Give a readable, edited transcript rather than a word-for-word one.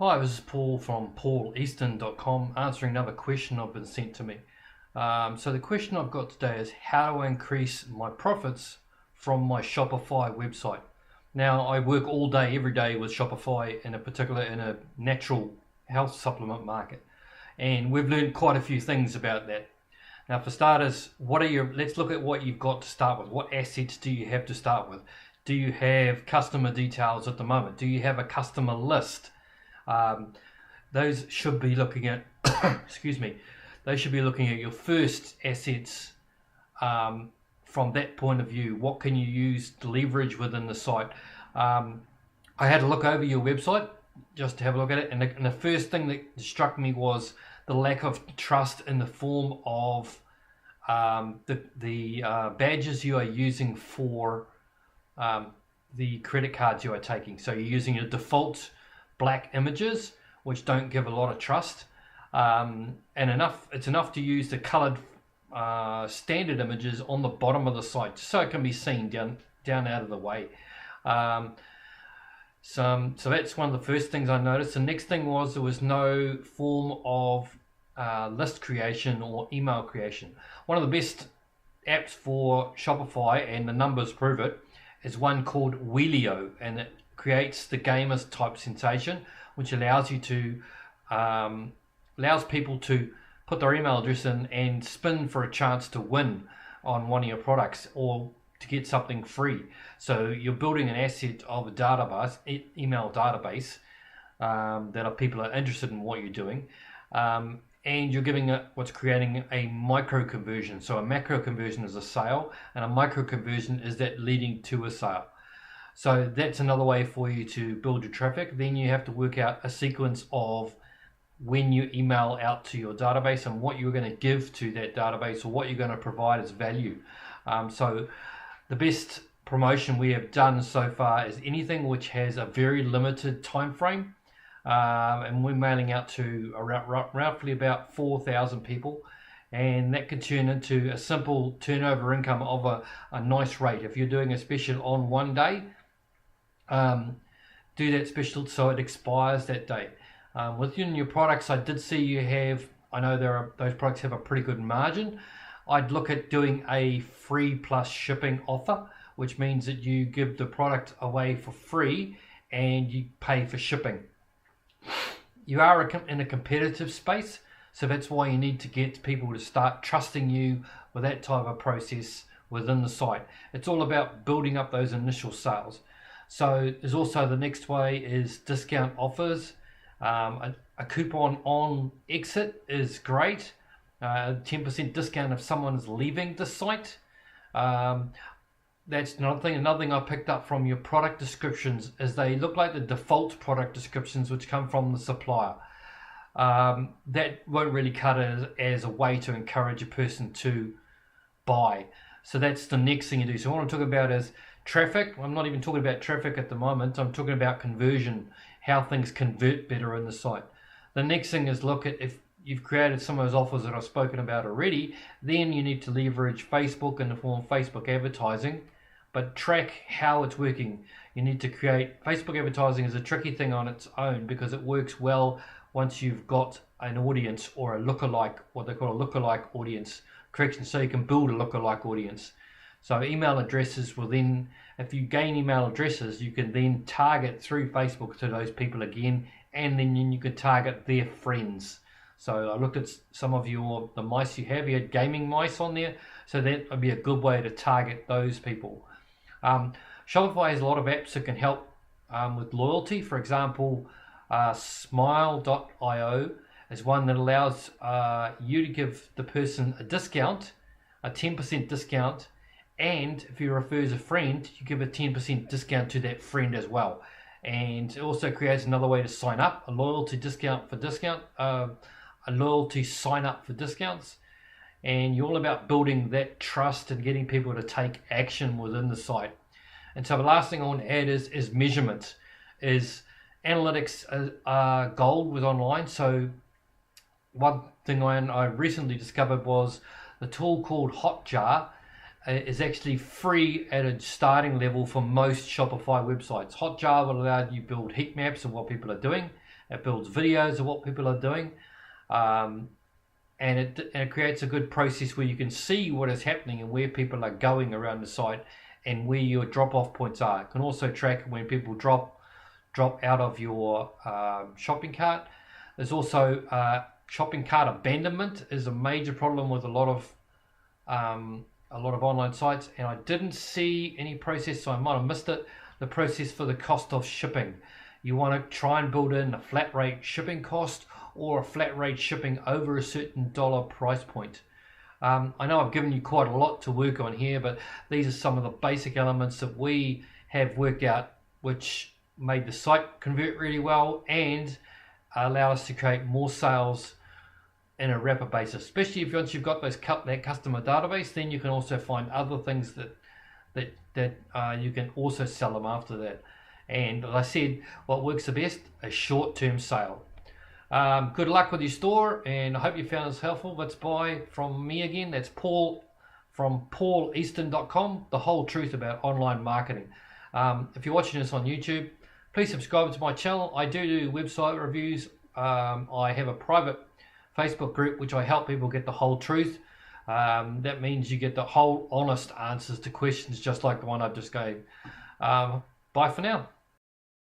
Hi, this is Paul from pauleaston.com answering another question I've been sent to me. So the question I've got today is how do I increase my profits from my Shopify website? Now, I work all day, every day with Shopify in a natural health supplement market. And we've learned quite a few things about that. Now, for starters, let's look at what you've got to start with. What assets do you have to start with? Do you have customer details at the moment? Do you have a customer list? Um, those should be looking at, excuse me, they should be looking at your first assets from that point of view. What can you use to leverage within the site? I had a look over your website just to have a look at it, and the first thing that struck me was the lack of trust in the form of the badges you are using for the credit cards you are taking. So you're using your default black images, which don't give a lot of trust, and it's enough to use the colored standard images on the bottom of the site so it can be seen down out of the way. So that's one of the first things I noticed. The next thing was there was no form of list creation or email creation. One of the best apps for Shopify, and the numbers prove it, is one called Wheelio, and it creates the gamers type sensation, which allows people to put their email address in and spin for a chance to win on one of your products or to get something free. So you're building an asset of a database, email database, that people are interested in what you're doing, and you're creating a micro conversion. So a macro conversion is a sale, and a micro conversion is that leading to a sale. So that's another way for you to build your traffic. Then you have to work out a sequence of when you email out to your database and what you're going to give to that database or what you're going to provide as value. So the best promotion we have done so far is anything which has a very limited time frame. And we're mailing out to roughly about 4,000 people. And that can turn into a simple turnover income of a nice rate. If you're doing a special on one day, do that special so it expires that day. Within your products, I did see I know those products have a pretty good margin. I'd look at doing a free plus shipping offer, which means that you give the product away for free and you pay for shipping. You are in a competitive space, so that's why you need to get people to start trusting you with that type of process within the site. It's all about building up those initial sales. So there's also the next way is discount offers. A coupon on exit is great. 10% discount if someone is leaving the site. That's another thing. Another thing I picked up from your product descriptions is they look like the default product descriptions which come from the supplier. That won't really cut it as a way to encourage a person to buy. So that's the next thing you do. So what I'm talking about is traffic. I'm not even talking about traffic at the moment. I'm talking about conversion, how things convert better in the site. The next thing is look at if you've created some of those offers that I've spoken about already, then you need to leverage Facebook in the form of Facebook advertising, but track how it's working. You need to create, Facebook advertising is a tricky thing on its own because it works well once you've got an audience or a lookalike, what they call a lookalike audience, correction, so you can build a lookalike audience. So email addresses will then, if you gain email addresses, you can then target through Facebook to those people again, and then you can target their friends. So I looked at some of the mice you have. You had gaming mice on there, so that would be a good way to target those people. Shopify has a lot of apps that can help with loyalty. For example, Smile.io is one that allows you to give the person a discount, a 10% discount, and if he refers a friend, you give a 10% discount to that friend as well. And it also creates another way to sign up, a loyalty sign up for discounts. And you're all about building that trust and getting people to take action within the site. And so the last thing I want to add is measurement. Is analytics are gold with online. So one thing I recently discovered was the tool called Hotjar is actually free at a starting level for most Shopify websites. Hotjar will allow you to build heat maps of what people are doing. It builds videos of what people are doing. And it creates a good process where you can see what is happening and where people are going around the site and where your drop-off points are. It can also track when people drop out of your shopping cart. There's also shopping cart abandonment is a major problem with a lot of online sites, and I didn't see any process, so I might have missed it. The process for the cost of shipping. You want to try and build in a flat rate shipping cost or a flat rate shipping over a certain dollar price point. I know I've given you quite a lot to work on here, but these are some of the basic elements that we have worked out, which made the site convert really well and allow us to create more sales in a rapid basis. Especially if once you've got that customer database, then you can also find other things that you can also sell them after that. And as I said, what works the best? A short-term sale. Good luck with your store, and I hope you found this helpful. That's bye from me again. That's Paul from pauleaston.com, the whole truth about online marketing. If you're watching this on YouTube, please subscribe to my channel. I do website reviews. I have a private Facebook group which I help people get the whole truth. That means you get the whole honest answers to questions just like the one I just gave. Bye for now.